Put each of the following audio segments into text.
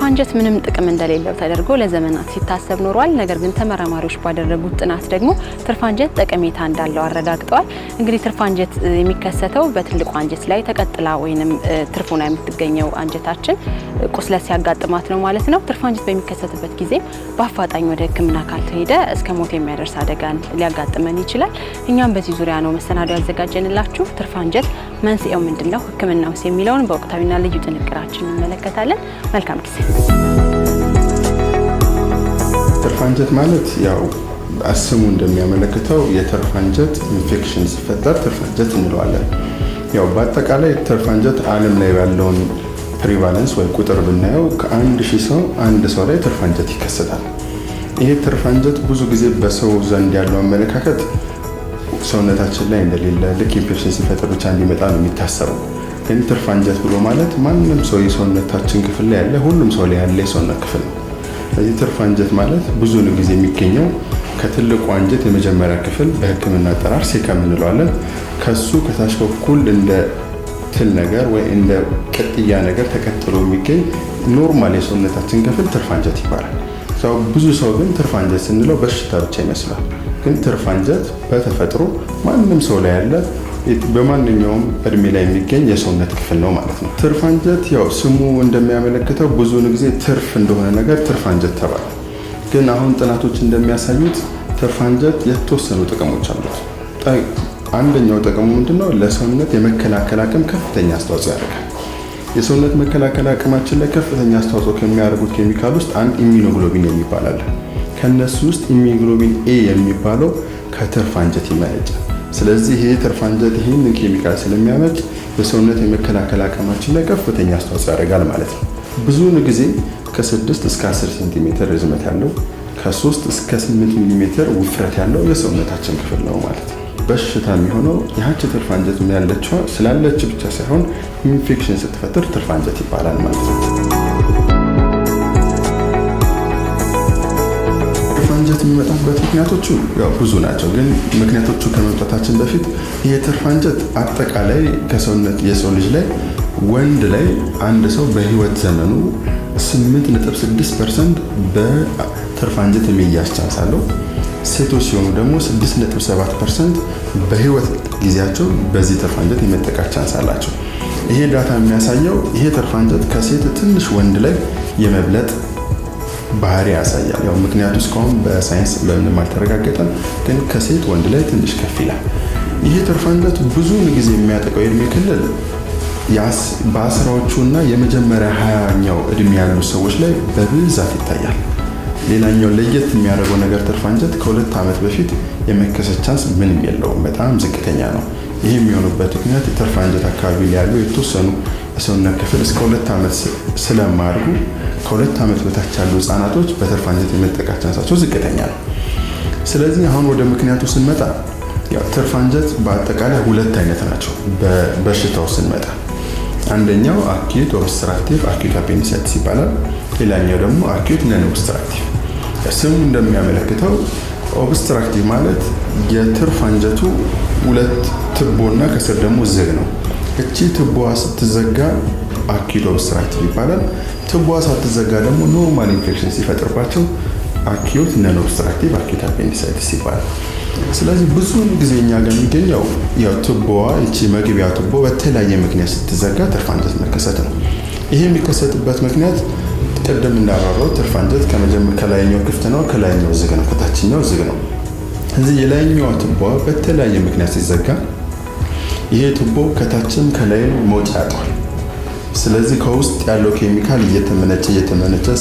አንጀት ምንም ጥቅም እንደሌለው ተደርጎ ለዘመናት ሲታሰብ ኖሯል። ነገር ግን ተመራማሪዎች ባደረጉት ጥናት ደግሞ ትርፍ አንጀት ጠቀሜታ እንዳለው አረጋግጠዋል። እንግዲህ ትርፍ አንጀት የሚከሰተው በትልቁ አንጀት ላይ ተቀጥላ ወይንም ትርፉና የምትገኘው አንጀታችን ቁስለት ሲያጋጥማት ነው ማለት ነው። ትርፍ አንጀት በሚከሰትበት ጊዜ በአፋጣኝ ወደ ሕክምና ካልተሄደ እስከ ሞት የሚያደርስ አደጋን ሊያጋጥመን ይችላል። እኛም በዚህ ዙሪያ ነው መሰናዶ ያዘጋጀንላችሁ። ትርፍ አንጀት መንስኤው ምንድነው፣ ሕክምናውስ የሚለውን በወቅታዊና ልዩ ጥንቅራችን እንመለከታለን። መልካም ጊዜ። ትርፍ አንጀት ማለት ያው ስሙ እንደሚያመለክተው የትርፍ አንጀት ኢንፌክሽን ሲፈጠር ትርፍ አንጀት እንለዋለን። ያው በአጠቃላይ ትርፍ አንጀት ዓለም ላይ ያለውን ፕሪቫለንስ ወይ ቁጥር ብናየው ከ1000 ሰው አንድ ሰው ላይ ትርፍ አንጀት ይከሰታል። ይሄ ትርፍ አንጀት ብዙ ጊዜ በሰው ዘንድ ያለው አመለካከት ሰውነታችን ላይ እንደሌለ ልክ ኢንፌክሽን ሲፈጠር ብቻ እንዲመጣ ነው የሚታሰበው። ግን ትርፍ አንጀት ብሎ ማለት ማንንም ሰው የሰውነታችን ክፍል ላይ ያለ ሁሉም ሰው ላይ ያለ የሰውነት ክፍል ነው። ስለዚህ ትርፍ አንጀት ማለት ብዙ ጊዜ የሚገኘው ከትልቁ አንጀት የመጀመሪያ ክፍል በሕክምና አጠራር ሴከም እንለዋለን። ከሱ ከታች በኩል እንደ ትል ነገር ወይ እንደ ቅጥያ ነገር ተቀጥሎ የሚገኝ ኖርማል የሰውነታችን ክፍል ትርፍ አንጀት ይባላል። ብዙ ሰው ግን ትርፍ አንጀት ስንለው በሽታ ብቻ ይመስላል። ግን ትርፍ አንጀት በተፈጥሮ ማንም ሰው ላይ ያለ በማንኛውም እድሜ ላይ የሚገኝ የሰውነት ክፍል ነው ማለት ነው። ትርፍ አንጀት ያው ስሙ እንደሚያመለክተው ብዙውን ጊዜ ትርፍ እንደሆነ ነገር ትርፍ አንጀት ተባለ። ግን አሁን ጥናቶች እንደሚያሳዩት ትርፍ አንጀት የተወሰኑ ጥቅሞች አሉት። አንደኛው ጥቅሙ ምንድነው? ለሰውነት የመከላከል አቅም ከፍተኛ አስተዋጽኦ ያደርጋል። የሰውነት መከላከል አቅማችን ላይ ከፍተኛ አስተዋጽኦ ከሚያደርጉት ኬሚካል ውስጥ አንድ ኢሚኖግሎቢን የሚባል አለ። ከነሱ ውስጥ ኢሚኖግሎቢን ኤ የሚባለው ከትርፍ አንጀት ይመነጫል። ስለዚህ ይሄ ትርፍ አንጀት ይህንን ኬሚካል ስለሚያመጭ የሰውነት የመከላከል አቅማችን ላይ ከፍተኛ አስተዋጽኦ ያደርጋል ማለት ነው። ብዙውን ጊዜ ከ6 እስከ 10 ሴንቲሜትር ርዝመት ያለው ከ3 እስከ 8 ሚሊሜትር ውፍረት ያለው የሰውነታችን ክፍል ነው ማለት ነው። በሽታ የሚሆነው ያቺ ትርፍ አንጀት ያለችው ስላለች ብቻ ሳይሆን ኢንፌክሽን ስትፈጥር ትርፍ አንጀት ይባላል ማለት ነው። ትርፍ አንጀት የሚመጣበት ምክንያቶቹ ያው ብዙ ናቸው። ግን ምክንያቶቹ ከመምጣታችን በፊት ይሄ ትርፍ አንጀት አጠቃላይ ከሰውነት የሰው ልጅ ላይ ወንድ ላይ አንድ ሰው በህይወት ዘመኑ 8.6% በትርፍ አንጀት የሚያዝ ቻንስ አለው። ሴቶች ሲሆኑ ደግሞ 6.7% በህይወት ጊዜያቸው በዚህ ትርፍ አንጀት የመጠቃት ቻንስ አላቸው። ይሄ ዳታ የሚያሳየው ይሄ ትርፍ አንጀት ከሴት ትንሽ ወንድ ላይ የመብለጥ ባህሪ ያሳያል። ያው ምክንያቱ እስካሁን በሳይንስ በምንም አልተረጋገጠም፣ ግን ከሴት ወንድ ላይ ትንሽ ከፍ ይላል። ይሄ ትርፍ አንጀት ብዙውን ጊዜ የሚያጠቃው የእድሜ ክልል በአስራዎቹና የመጀመሪያ 20ኛው እድሜ ያሉ ሰዎች ላይ በብዛት ይታያል። ሌላኛው ለየት የሚያደርገው ነገር ትርፍ አንጀት ከ2 ዓመት በፊት የመከሰት ቻንስ ምንም የለውም፣ በጣም ዝቅተኛ ነው። ይህ የሚሆኑበት ምክንያት የትርፍ አንጀት አካባቢ ላይ ያሉ የተወሰኑ የሰውነት ክፍል እስከ 2 ዓመት ስለማያድጉ ከ2 ዓመት በታች ያሉ ህጻናቶች በትርፍ አንጀት የመጠቃት ቻንሳቸው ዝቅተኛ ነው። ስለዚህ አሁን ወደ ምክንያቱ ስንመጣ ያው ትርፍ አንጀት በአጠቃላይ 2 አይነት ናቸው በበሽታው ስንመጣ። አንደኛው አኪዩት ኦብስትራክቲቭ አኪዩት አፔንዲሳይቲስ ይባላል። ሌላኛው ደግሞ አኪዩት ነን ኦብስትራክቲቭ። ስሙ እንደሚያመለክተው ኦብስትራክቲቭ ማለት የትርፍ አንጀቱ 2 ትቦና ከስር ደግሞ ዝግ ነው። እቺ ትቦዋ ስትዘጋ አኪዩት ኦብስትራክቲቭ ይባላል። ትቦዋ ሳትዘጋ ደግሞ ኖርማል ኢንፌክሽን ሲፈጥርባቸው አኪዩት ነን ኦብስትራክቲቭ አኪዩት አፔንዲሳይቲስ ይባላል። ስለዚህ ብዙ ጊዜ እኛ ጋር የሚገኘው ያው ትቦዋ እቺ መግቢያ ትቦ በተለያየ ምክንያት ስትዘጋ ትርፍ አንጀት መከሰት ነው። ይሄ የሚከሰትበት ምክንያት ቅድም እንዳብራራው ትርፍ አንጀት ከላይኛው ክፍት ነው፣ ከላይኛው ዝግ ነው፣ ከታችኛው ዝግ ነው። እዚህ የላይኛው ትቦ በተለያየ ምክንያት ሲዘጋ ይሄ ትቦ ከታችም ከላይም መውጫ ያጣል። ስለዚህ ከውስጥ ያለው ኬሚካል እየተመነጨ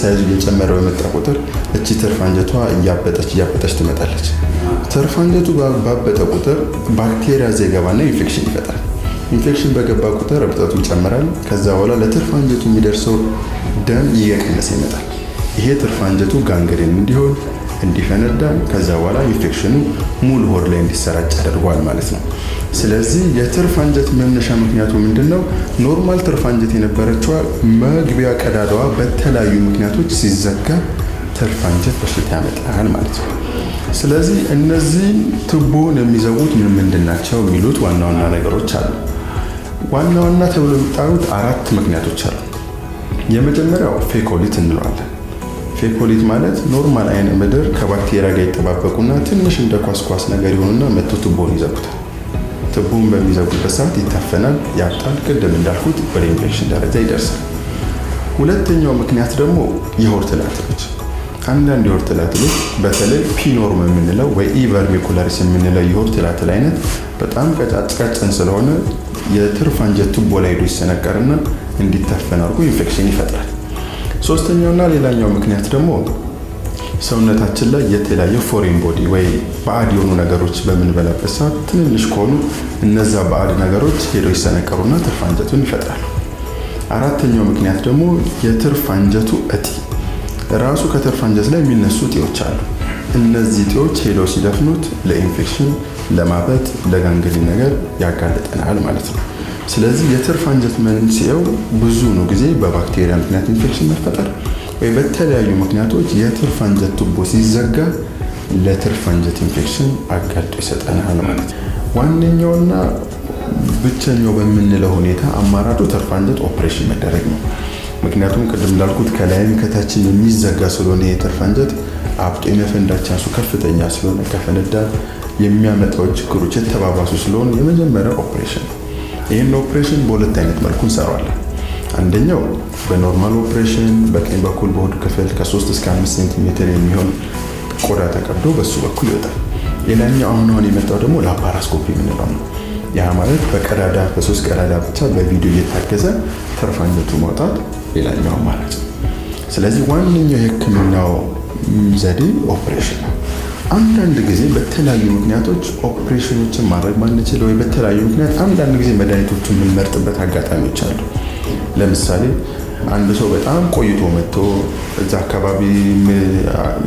ሳይዙ እየጨመረ በመጣ ቁጥር እቺ ትርፍ አንጀቷ እያበጠች ትመጣለች። ትርፍ አንጀቱ ባበጠ ቁጥር ባክቴሪያ ይገባና ኢንፌክሽን ይፈጥራል። ኢንፌክሽን በገባ ቁጥር እብጠቱ ይጨምራል። ከዛ በኋላ ለትርፍ አንጀቱ የሚደርሰው ደም እየቀነሰ ይመጣል። ይሄ ትርፍ አንጀቱ ጋንግሪን እንዲሆን እንዲፈነዳ ከዛ በኋላ ኢንፌክሽኑ ሙሉ ሆድ ላይ እንዲሰራጭ ያደርገዋል ማለት ነው። ስለዚህ የትርፍ አንጀት መነሻ ምክንያቱ ምንድነው? ኖርማል ትርፍ አንጀት የነበረችው መግቢያ ቀዳዳዋ በተለያዩ ምክንያቶች ሲዘጋ ትርፍ አንጀት በሽታ ያመጣል ማለት ነው። ስለዚህ እነዚህ ቱቦን የሚዘጉት ምንድናቸው የሚሉት ዋና ዋና ነገሮች አሉ። ዋና ዋና ተብሎ የሚጠሩት 4 ምክንያቶች አሉ። የመጀመሪያው ፌኮሊት እንለዋለን። ፌኮሊት ማለት ኖርማል አይነ ምድር ከባክቴሪያ ጋር ይጠባበቁና ትንሽ እንደ ኳስ ነገር ይሆኑና መጥቶ ቱቦን ይዘጉታል። ቱቦን በሚዘጉበት ሰዓት ይታፈናል፣ ያብጣል። ቅድም እንዳልኩት ወደ ኢንፌክሽን ደረጃ ይደርሳል። ሁለተኛው ምክንያት ደግሞ የሆድ ትላትሎች። አንዳንድ የሆድ ትላትሎች በተለይ ፒኖርም የምንለው ወይ ኢቨርሚኩላሪስ የምንለው የሆድ ትላትል አይነት በጣም ቀጫጭን ስለሆነ የትርፍ አንጀት ቱቦ ላይ ሄዶ ይሰነቀርና እንዲታፈን አድርጎ ኢንፌክሽን ይፈጥራል። ሶስተኛውና ሌላኛው ምክንያት ደግሞ ሰውነታችን ላይ የተለያየ ፎሬን ቦዲ ወይ ባዕድ የሆኑ ነገሮች በምንበላበት ሰዓት ትንንሽ ከሆኑ እነዛ ባዕድ ነገሮች ሄዶ ይሰነቀሩና ትርፍ አንጀቱን ይፈጥራሉ። አራተኛው ምክንያት ደግሞ የትርፍ አንጀቱ እጢ ራሱ ከትርፍ አንጀት ላይ የሚነሱ እጢዎች አሉ። እነዚህ እጢዎች ሄደው ሲደፍኑት ለኢንፌክሽን፣ ለማበጥ፣ ለጋንግሪን ነገር ያጋልጠናል ማለት ነው። ስለዚህ የትርፍ አንጀት መንስኤው ብዙ ነው ጊዜ በባክቴሪያ ምክንያት ኢንፌክሽን መፈጠር ወይ በተለያዩ ምክንያቶች የትርፍ አንጀት ቱቦ ሲዘጋ ለትርፍ አንጀት ኢንፌክሽን አጋልጦ ይሰጠናል ማለት ነው። ዋነኛውና ብቸኛው በምንለው ሁኔታ አማራጩ ትርፍ አንጀት ኦፕሬሽን መደረግ ነው። ምክንያቱም ቅድም እንዳልኩት ከላይም ከታችን የሚዘጋ ስለሆነ የትርፍ አንጀት አብጦ የመፈንዳት ቻንሱ ከፍተኛ ስለሆነ ከፈነዳ የሚያመጣው ችግሮች የተባባሱ ስለሆነ የመጀመሪያው ኦፕሬሽን ነው። ይህን ኦፕሬሽን በሁለት አይነት መልኩ እንሰራዋለን። አንደኛው በኖርማል ኦፕሬሽን በቀኝ በኩል በሆድ ክፍል ከ3 እስከ 5 ሴንቲሜትር የሚሆን ቆዳ ተቀዶ በሱ በኩል ይወጣል። ሌላኛው አሁን የመጣው ደግሞ ላፓራስኮፒ የምንለው ነው። ያ ማለት በቀዳዳ በ3 ቀዳዳ ብቻ በቪዲዮ እየታገዘ ትርፍ አንጀቱ ማውጣት ሌላኛው አማራጭ ነው። ስለዚህ ዋነኛው የህክምናው ዘዴ ኦፕሬሽን ነው። አንዳንድ ጊዜ በተለያዩ ምክንያቶች ኦፕሬሽኖችን ማድረግ ማንችል ወይ በተለያዩ ምክንያት አንዳንድ ጊዜ መድኃኒቶችን የምንመርጥበት አጋጣሚዎች አሉ። ለምሳሌ አንድ ሰው በጣም ቆይቶ መጥቶ እዛ አካባቢ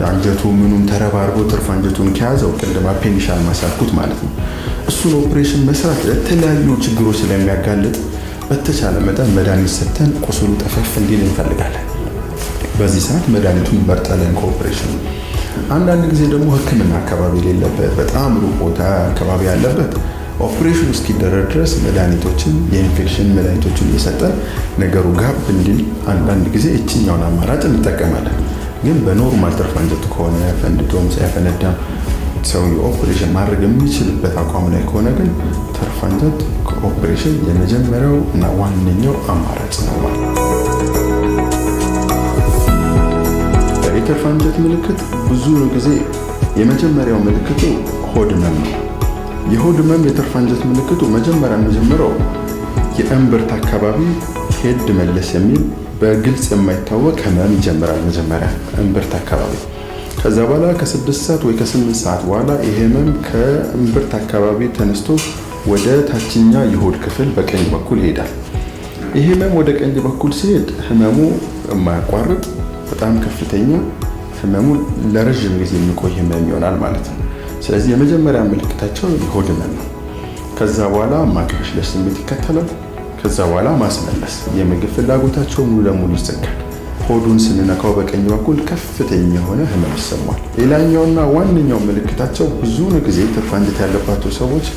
አንጀቱ ምኑም ተረባርቦ ትርፍ አንጀቱን ከያዘው ቅድም አፔንዲሻል ማሳልኩት ማለት ነው። እሱን ኦፕሬሽን መስራት ለተለያዩ ችግሮች ስለሚያጋልጥ በተቻለ መጠን መድኃኒት ሰጥተን ቁስሉ ጠፈፍ እንዲል እንፈልጋለን። በዚህ ሰዓት መድኃኒቱን መርጠለን ከኦፕሬሽን። አንዳንድ ጊዜ ደግሞ ህክምና አካባቢ የሌለበት በጣም ሩቅ ቦታ አካባቢ ያለበት ኦፕሬሽን እስኪደረግ ድረስ መድኃኒቶችን የኢንፌክሽን መድኃኒቶችን እየሰጠን ነገሩ ጋብ እንዲል አንዳንድ ጊዜ እችኛውን አማራጭ እንጠቀማለን። ግን በኖርማል ትርፍ አንጀት ከሆነ ፈንድቶም ሳይፈነዳም ሰው ኦፕሬሽን ማድረግ የሚችልበት አቋም ላይ ከሆነ ግን ትርፍ አንጀት ኦፕሬሽን የመጀመሪያው እና ዋነኛው አማራጭ ነው ማለት ነው። የትርፍ አንጀት ምልክት ብዙ ጊዜ የመጀመሪያው ምልክቱ ሆድ ህመም ነው። የሆድ ህመም የትርፍ አንጀት ምልክቱ መጀመሪያ የሚጀምረው የእምብርት አካባቢ ሄድ መለስ የሚል በግልጽ የማይታወቅ ህመም ይጀምራል። መጀመሪያ እምብርት አካባቢ፣ ከዛ በኋላ ከ6 ሰዓት ወይ ከ8 ሰዓት በኋላ ይሄ ህመም ከእምብርት አካባቢ ተነስቶ ወደ ታችኛ የሆድ ክፍል በቀኝ በኩል ይሄዳል። ይሄ ህመም ወደ ቀኝ በኩል ሲሄድ ህመሙ የማያቋርጥ በጣም ከፍተኛ ህመሙ ለረጅም ጊዜ የሚቆይ ህመም ይሆናል ማለት ነው። ስለዚህ የመጀመሪያ ምልክታቸው የሆድ ህመም ነው። ከዛ በኋላ ማቅለሽለሽ ስሜት ይከተላል። ከዛ በኋላ ማስመለስ፣ የምግብ ፍላጎታቸው ሙሉ ለሙሉ ይዘጋል። ሆዱን ስንነካው በቀኝ በኩል ከፍተኛ የሆነ ህመም ይሰማል። ሌላኛውና ዋነኛው ምልክታቸው ብዙውን ጊዜ ትርፍ አንጀት ያለባቸው ሰዎች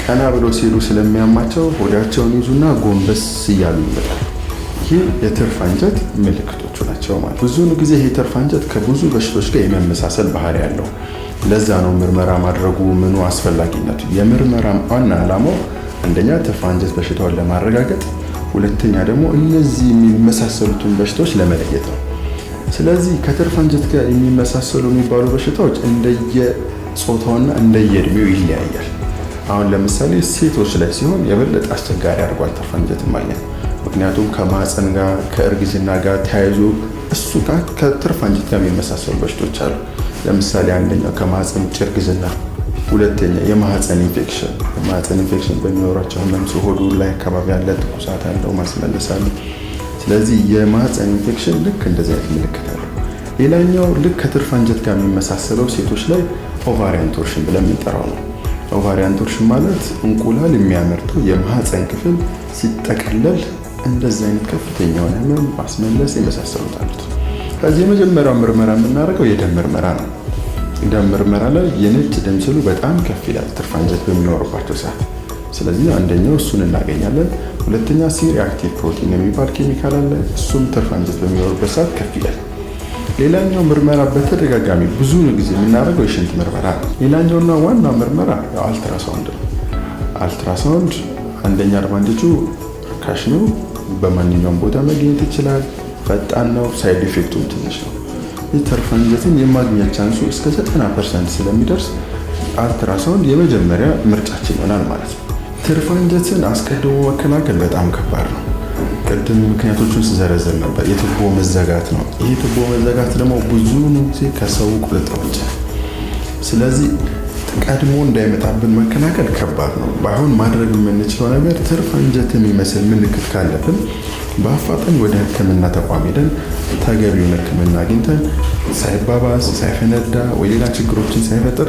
ቀና ብለው ሲሄዱ ስለሚያማቸው ሆዳቸውን ይዙና ጎንበስ እያሉ ይመጣል። ይህ የትርፍ አንጀት ምልክቶቹ ናቸው ማለት። ብዙውን ጊዜ ይህ ትርፍ አንጀት ከብዙ በሽታዎች ጋር የመመሳሰል ባህሪ ያለው። ለዛ ነው ምርመራ ማድረጉ ምኑ አስፈላጊነቱ። የምርመራ ዋና ዓላማው አንደኛ ትርፍ አንጀት በሽታውን ለማረጋገጥ፣ ሁለተኛ ደግሞ እነዚህ የሚመሳሰሉትን በሽታዎች ለመለየት ነው። ስለዚህ ከትርፍ አንጀት ጋር የሚመሳሰሉ የሚባሉ በሽታዎች እንደየጾታውና እንደየእድሜው ይለያያል። አሁን ለምሳሌ ሴቶች ላይ ሲሆን የበለጠ አስቸጋሪ አድርጓል ትርፍ አንጀትን ማግኘት። ምክንያቱም ከማህፀን ጋር ከእርግዝና ጋር ተያይዞ እሱ ጋር ከትርፍ አንጀት ጋር የሚመሳሰሉ በሽታዎች አሉ። ለምሳሌ አንደኛው ከማህፀን ውጭ እርግዝና፣ ሁለተኛ የማህፀን ኢንፌክሽን። የማህፀን ኢንፌክሽን በሚኖራቸው ህመም ሆዱ ላይ አካባቢ ያለ ትኩሳት አለው፣ ማስመለስ አለ። ስለዚህ የማህፀን ኢንፌክሽን ልክ እንደዚህ አይነት ምልክት አለው። ሌላኛው ልክ ከትርፍ አንጀት ጋር የሚመሳሰለው ሴቶች ላይ ኦቫሪያን ቶርሽን ብለን የምንጠራው ነው። ኦቫሪያን ቶርሽን ማለት እንቁላል የሚያመርተው የማህፀን ክፍል ሲጠቀለል እንደዚህ አይነት ከፍተኛ የሆነ ህመም፣ ማስመለስ የመሳሰሉት አሉት። ከዚህ የመጀመሪያው ምርመራ የምናደርገው የደም ምርመራ ነው። ደም ምርመራ ላይ የነጭ ደም ስሉ በጣም ከፍ ይላል ትርፍ አንጀት በሚኖርባቸው ሰዓት። ስለዚህ አንደኛው እሱን እናገኛለን። ሁለተኛ C-reactive ፕሮቲን የሚባል ኬሚካል አለ። እሱም ትርፍ አንጀት በሚኖርበት ሰዓት ከፍ ይላል። ሌላኛው ምርመራ በተደጋጋሚ ብዙ ጊዜ የምናደርገው የሽንት ምርመራ ነው። ሌላኛውና ዋና ምርመራ አልትራሳውንድ ነው። አልትራሳውንድ አንደኛ አድቫንቴጁ ርካሽ ነው፣ በማንኛውም ቦታ መገኘት ይችላል፣ ፈጣን ነው፣ ሳይድ ኢፌክቱም ትንሽ ነው። ትርፍ አንጀትን የማግኘት ቻንሱ እስከ 90% ስለሚደርስ አልትራሳውንድ የመጀመሪያ ምርጫችን ይሆናል ማለት ነው። ትርፍ አንጀትን አስቀድሞ መከላከል በጣም ከባድ ነው። ቅድም ምክንያቶቹን ስዘረዝር ነበር። የቱቦ መዘጋት ነው። ይህ ቱቦ መዘጋት ደግሞ ብዙውን ጊዜ ከሰው ቁጥጥር ውጭ። ስለዚህ ቀድሞ እንዳይመጣብን መከላከል ከባድ ነው። ባይሆን ማድረግ የምንችለው ነገር ትርፍ አንጀት የሚመስል ምልክት ካለብን በአፋጣኝ ወደ ሕክምና ተቋም ሄደን ተገቢውን ሕክምና አግኝተን ሳይባባስ ሳይፈነዳ ወይ ሌላ ችግሮችን ሳይፈጥር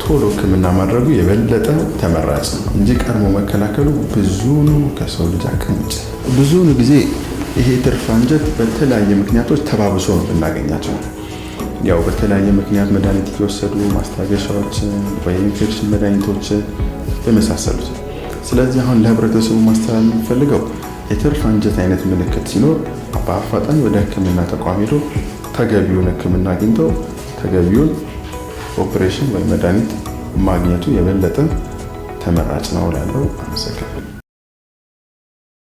ቶሎ ሕክምና ማድረጉ የበለጠ ተመራጭ ነው እንጂ ቀድሞ መከላከሉ ብዙውን ከሰው ልጅ አቅም ውጭ። ብዙውን ጊዜ ይሄ ትርፍ አንጀት በተለያየ ምክንያቶች ተባብሶ ነው እናገኛቸው። ያው በተለያየ ምክንያት መድኃኒት እየወሰዱ ማስታገሻዎችን ወይ ኢንፌክሽን መድኃኒቶችን የመሳሰሉት። ስለዚህ አሁን ለህብረተሰቡ ማስተላለፍ የምፈልገው የትርፍ አንጀት አይነት ምልክት ሲኖር በአፋጣኝ ወደ ሕክምና ተቋም ሄዶ ተገቢውን ሕክምና አግኝተው ተገቢውን ኦፕሬሽን ወይ መድኃኒት ማግኘቱ የበለጠ ተመራጭ ነው እላለሁ። አመሰግናለሁ።